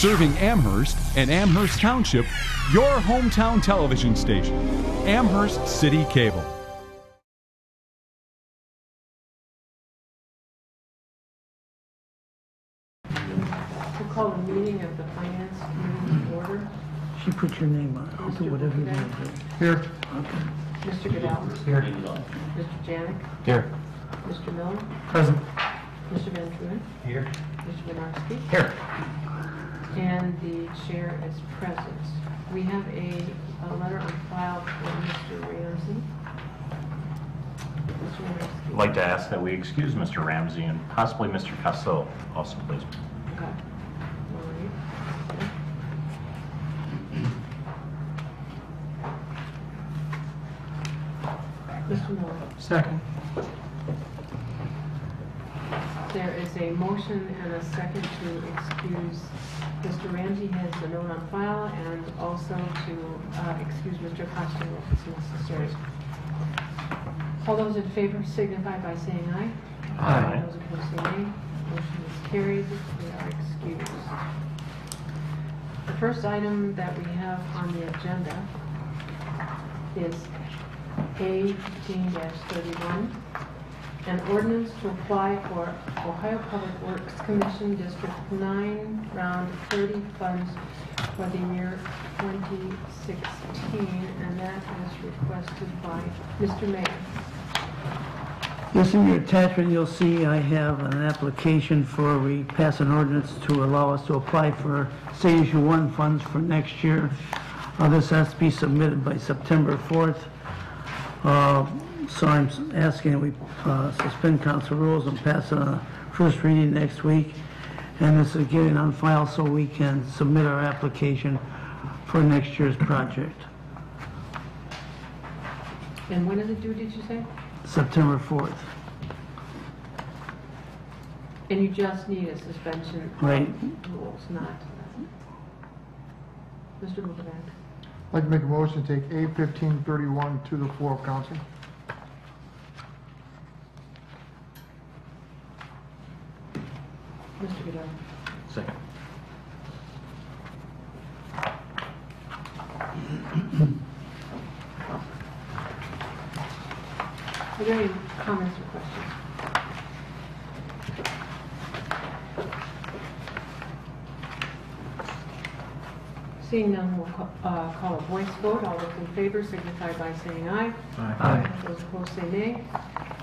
Serving Amherst and Amherst Township, your hometown television station, Amherst City Cable. We'll call the meeting of the Finance Committee to order. She put your name on it. I'll do whatever you want to do. Here. Okay. Mr. Goodell. Here. Mr. Janik. Here. Mr. Miller. Present. Mr. Van Truin. Here. Mr. Winarski. Here. And the chair is present. We have a letter on file for Mr. Ramsey. Mr. Winarski. I'd like to ask that we excuse Mr. Ramsey and possibly Mr. Costello also, please. Okay. All right. Mr. Miller. Second. There is a motion and a second to excuse Mr. Ramsey has the note on file, and also to excuse Mr. Costello if it's necessary. All those in favor signify by saying aye. Aye. Those opposed say nay. Motion is carried. We are excused. The first item that we have on the agenda is A 15-31. An ordinance to apply for Ohio Public Works Commission District 9 Round 30 funds for the year 2016, and that is requested by Mr. Mayor. Yes, in your attachment, you'll see I have an application for, we pass an ordinance to allow us to apply for State Issue 1 funds for next year. This has to be submitted by September 4th. So I'm asking that we suspend council rules and pass it on a first reading next week. And this is getting on file so we can submit our application for next year's project. And when is it due, did you say? September 4th. And you just need a suspension Right. of rules, not... Mr. Bukovac. I'd like to make a motion to take A 1531 to the floor of council. Mr. Goodell. Second. Are there any comments or questions? Seeing none, we'll call a voice vote. All those in favor signify by saying aye. Aye. Those opposed say nay.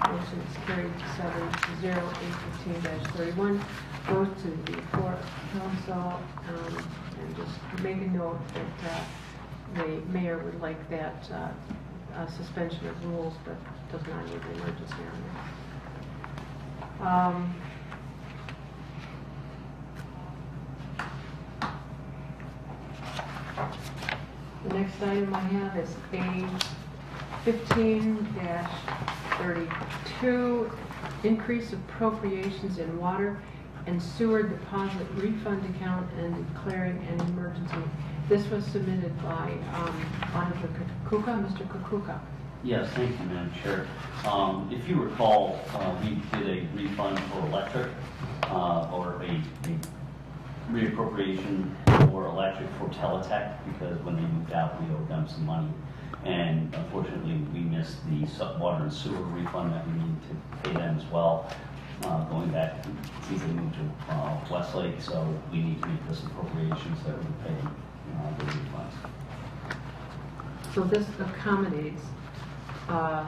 Motion is carried 7-0. A 15-31 goes to the floor of council, and just make a note that the mayor would like that suspension of rules, but does not need an emergency on it. The next item I have is A 15-32, increase appropriations in water and sewer deposit refund account and declaring an emergency. This was submitted by Auditor Kukuka. Mr. Kukuka. Yes, thank you, Madam Chair. If you recall, we did a refund for electric, or a reappropriation for electric for Teletech, because when they moved out, we owed them some money. And unfortunately, we missed the water and sewer refund that we need to pay them as well. Going back, since they moved to Westlake, so we need to make this appropriation so that we pay the refunds. So this accommodates a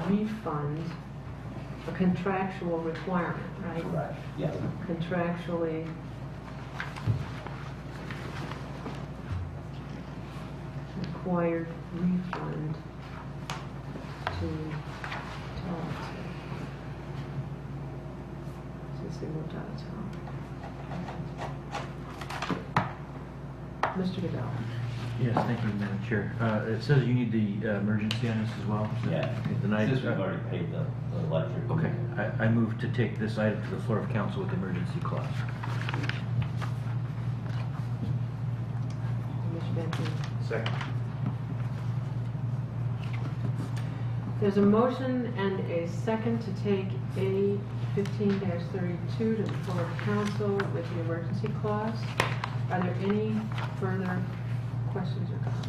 refund, a contractual requirement, right? Correct. Yeah. Contractually required refund to Teletech since they moved out of town. Mr. Goodell. Yes, thank you, Madam Chair. It says you need the emergency on this as well. Yeah. Since we've already paid the electric. Okay, I move to take this item to the floor of council with emergency clause. Mr. Van Truin. Second. There's a motion and a second to take A 15-32 to the floor of council with the emergency clause. Are there any further questions or comments?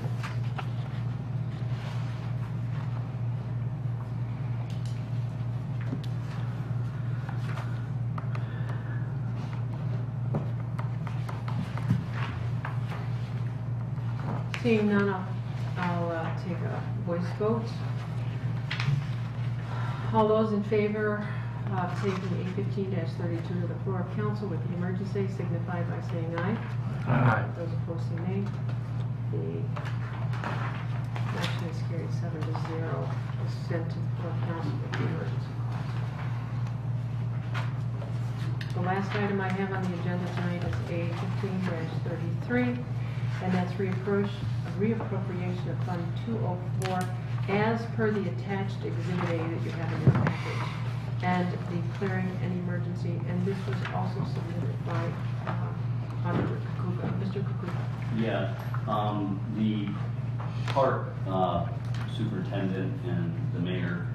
Seeing none, I'll take a voice vote. All those in favor of taking A 15-32 to the floor of council with the emergency signify by saying aye. Aye. Those opposed say nay. The motion is carried 7-0. Is sent to the floor of council with the emergency. The last item I have on the agenda tonight is A 15-33, and that's reappropriation of Fund 204 as per the attached Exhibit A that you have in your package, and declaring an emergency. And this was also submitted by Mr. Kukuka. Yeah, the park superintendent and the mayor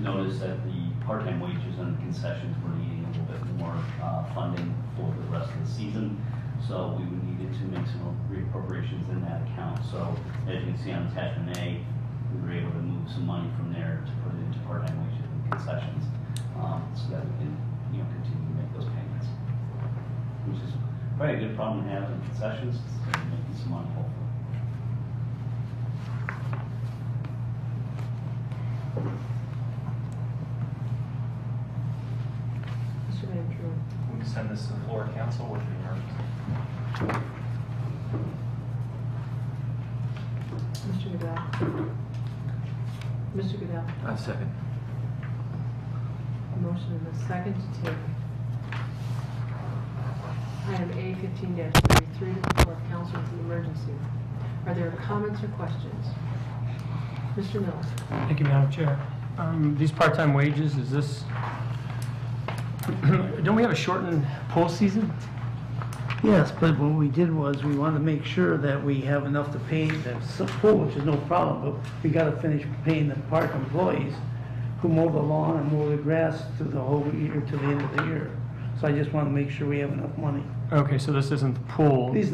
noticed that the part-time wages and concessions were needing a little bit more funding for the rest of the season. So we needed to make some reappropriations in that account. So as you can see on attachment A, we were able to move some money from there to put it into part-time wages and concessions, so that we can, continue to make those payments. Which is probably a good problem to have in concessions, making some money hopefully. Mr. Van Drew. We send this to the floor of council with the emergency. Mr. Goodell. Mr. Goodell. Second. A motion and a second to take item A 15-33 to the floor of council with the emergency. Are there comments or questions? Mr. Mills. Thank you, Madam Chair. These part-time wages, is this, don't we have a shortened pool season? Yes, but what we did was, we wanted to make sure that we have enough to pay the pool, which is no problem, but we gotta finish paying the park employees who mow the lawn and mow the grass through the whole year, to the end of the year. So I just want to make sure we have enough money. Okay, so this isn't the pool. This is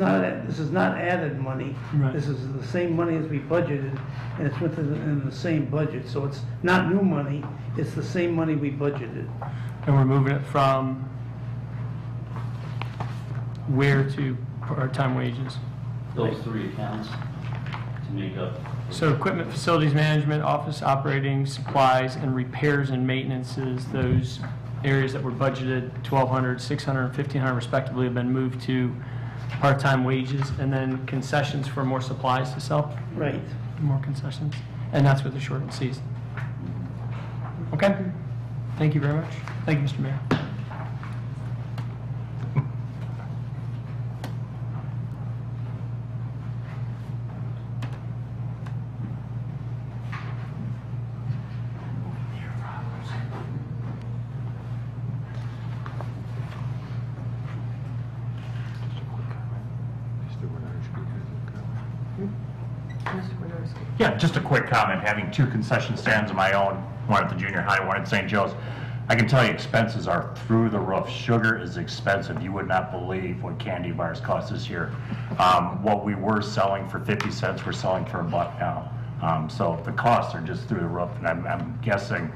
not added money. Right. This is the same money as we budgeted, and it's in the same budget. So it's not new money, it's the same money we budgeted. And we're moving it from where to part-time wages? Those three accounts to make up. So equipment, facilities management, office operating, supplies, and repairs and maintenances, those areas that were budgeted, 1,200, 600, 1,500 respectively, have been moved to part-time wages, and then concessions for more supplies to sell? Right. More concessions? And that's with the shortened season? Okay. Thank you very much. Thank you, Mr. Mayor. Yeah, just a quick comment. Having two concession stands of my own, one at the junior high, one at St. Joe's, I can tell you expenses are through the roof. Sugar is expensive. You would not believe what candy bars cost this year. What we were selling for 50 cents, we're selling for $1 now. So the costs are just through the roof, and I'm guessing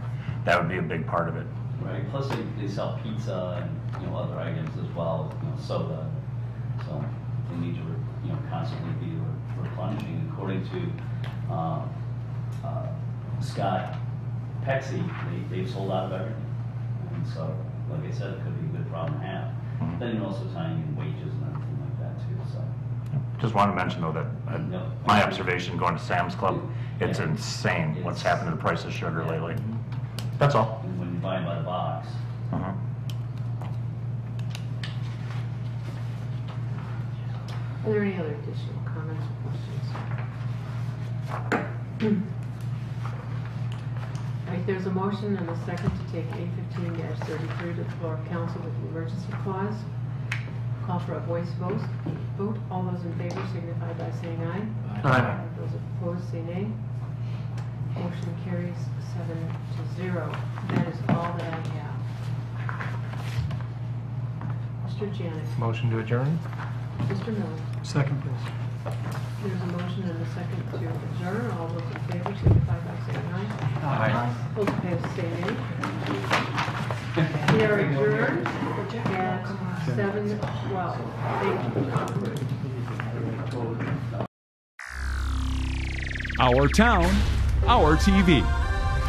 that would be a big part of it. Right, plus they sell pizza and, other items as well, soda. So they need to, constantly be replenishing. According to Scott Pexy, they've sold out of everything. And so, like I said, it could be a good problem to have. Then you're also tying in wages and everything like that too, so. Just want to mention though that my observation going to Sam's Club, it's insane what's happened to the price of sugar lately. That's all. And when you buy them by the box. Are there any other additional comments or questions? All right, there's a motion and a second to take A 15-33 to the floor of council with the emergency clause. Call for a voice vote. All those in favor signify by saying aye. Aye. Those opposed say nay. Motion carries 7-0. That is all that I have. Mr. Janik. Motion to adjourn? Mr. Miller. Second, please. There's a motion and a second to adjourn. All those in favor signify by saying aye. Aye. Those opposed say nay. We are adjourned at 7:12. Thank you. Our town, our TV.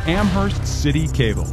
Amherst City Cable.